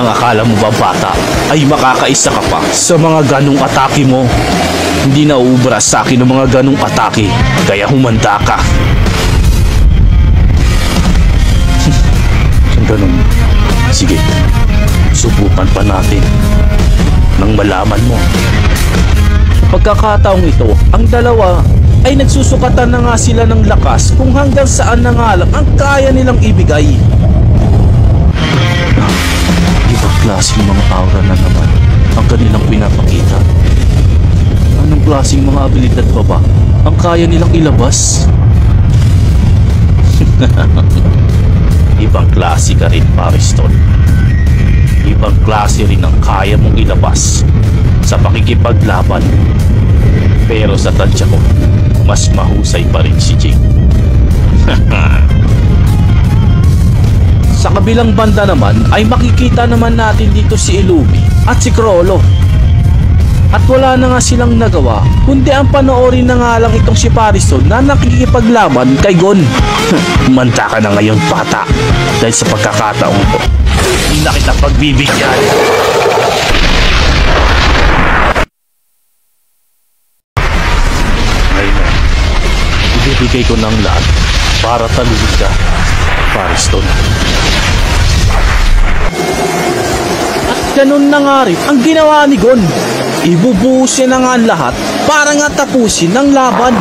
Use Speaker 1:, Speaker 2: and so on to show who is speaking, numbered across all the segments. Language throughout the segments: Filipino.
Speaker 1: Ang akala mo ba, bata, ay makakaisa ka pa sa mga ganong atake mo? Hindi na uubra sa akin ng mga ganong atake, kaya humanda ka. Ang ganun. Sige, subukan pa natin nang malaman mo. Pagkakataong ito, ang dalawa ay nagsusukatan na nga sila ng lakas kung hanggang saan na nga lang ang kaya nilang ibigay. Ibang klaseng mga aura na naman ang kanilang pinapakita. Anong klaseng mga abilidad pa ba ang kaya nilang ilabas? Ibang klase ka rin, Pariston. Ibang klase rin ang kaya mong ilabas sa pakikipaglaban. Pero sa tansya ko, mas mahusay pa rin si Jing. Sa kabilang banda naman ay makikita naman natin dito si Illumi at si Chrollo. At wala na nga silang nagawa kundi ang panoorin na nga lang itong si Pariston na nakikipaglaban kay Gon. Manta ka na ngayon, bata, dahil sa pagkakataong ito hindi na kita pagbibigyan. Ngayon na, ibibigay ko ng lahat para talunin ka, Pariston. At ganun na nga rin ang ginawa ni Gon. Ibubuhusin na nga ang lahat para nga tapusin ng laban.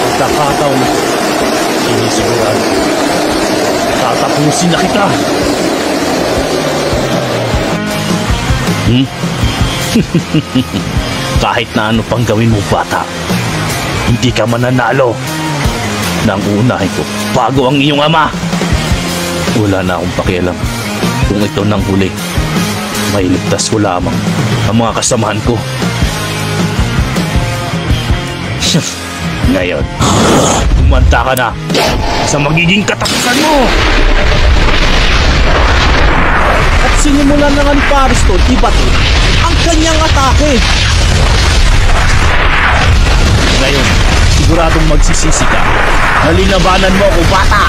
Speaker 1: Pagkakataon, sinisigurado, tatapusin na kita. Kahit na ano pang gawin mo, bata, hindi ka mananalo. Nang unahin ko bago ang iyong ama. Wala na akong pakialam kung ito nang huli. Mailigtas ko lamang ang mga kasamahan ko. Ngayon, kumanta ka na sa magiging katapusan mo. At sinimulan na nga ni Pariston ibato ang kanyang atake. Ngayon, siguradong magsisisi ka. Nalinabanan mo ako, bata.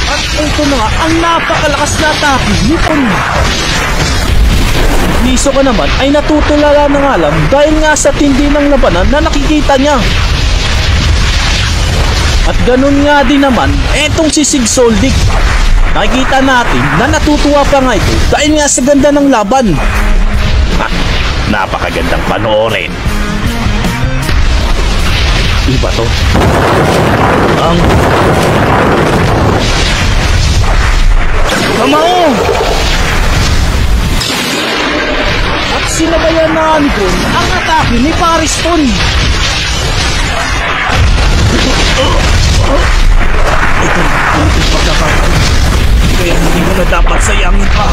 Speaker 1: At ito na nga ang napakalakas na atake ni Gon. Niso ka naman ay natutulala na nga lang dahil nga sa tindi ng labanan na nakikita niya. At ganun nga din naman etong si Sig Soldic. Nakikita natin na natutuwa pa nga ito dahil nga sa ganda ng laban. Napakagandang panoorin. Iba to. Ang kamao! At sinabayan na ni Gon ang atake ni Pariston. Ito na ang pagkakataon. Kaya hindi mo na dapat sayangin pa.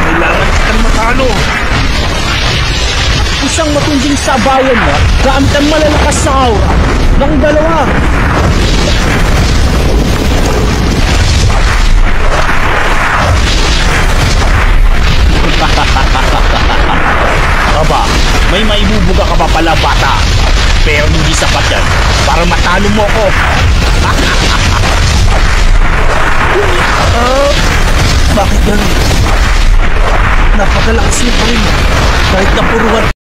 Speaker 1: Kailangan kitang matalo. Isang matinding sabayan na gamit ang malalakas na aura ng dalawa. Aba, may maibubuga ka pa pala, bata. Pero hindi sapat yan para matalo mo ko. Bakit yan? Napakalakas niya pa rin kahit napuruan.